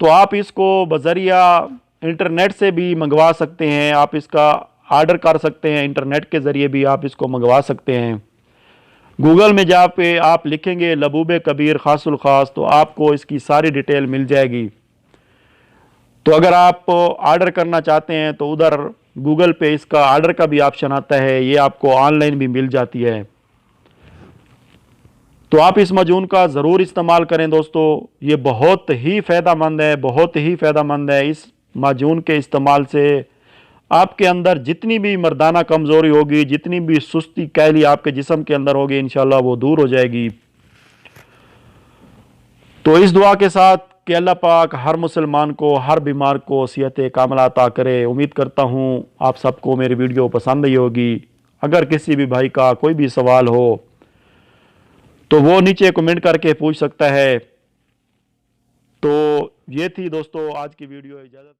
तो आप इसको बज़रिया इंटरनेट से भी मंगवा सकते हैं, आप इसका आर्डर कर सकते हैं, इंटरनेट के ज़रिए भी आप इसको मंगवा सकते हैं। गूगल में जहाँ पे आप लिखेंगे लबूब कबीर खासुल खास तो आपको इसकी सारी डिटेल मिल जाएगी। तो अगर आप ऑर्डर करना चाहते हैं तो उधर गूगल पे इसका ऑर्डर का भी ऑप्शन आता है, ये आपको ऑनलाइन भी मिल जाती है। तो आप इस माजून का ज़रूर इस्तेमाल करें दोस्तों, ये बहुत ही फ़ायदेमंद है, बहुत ही फ़ायदेमंद है। इस माजून के इस्तेमाल से आपके अंदर जितनी भी मर्दाना कमज़ोरी होगी, जितनी भी सुस्ती कैली आपके जिस्म के अंदर होगी, इंशाल्लाह वो दूर हो जाएगी। तो इस दुआ के साथ कि अल्लाह पाक हर मुसलमान को, हर बीमार को सेहत कामिला अता करे। उम्मीद करता हूँ आप सबको मेरी वीडियो पसंद आई होगी। अगर किसी भी भाई का कोई भी सवाल हो तो वो नीचे कमेंट करके पूछ सकता है। तो ये थी दोस्तों आज की वीडियो। इजाज़त।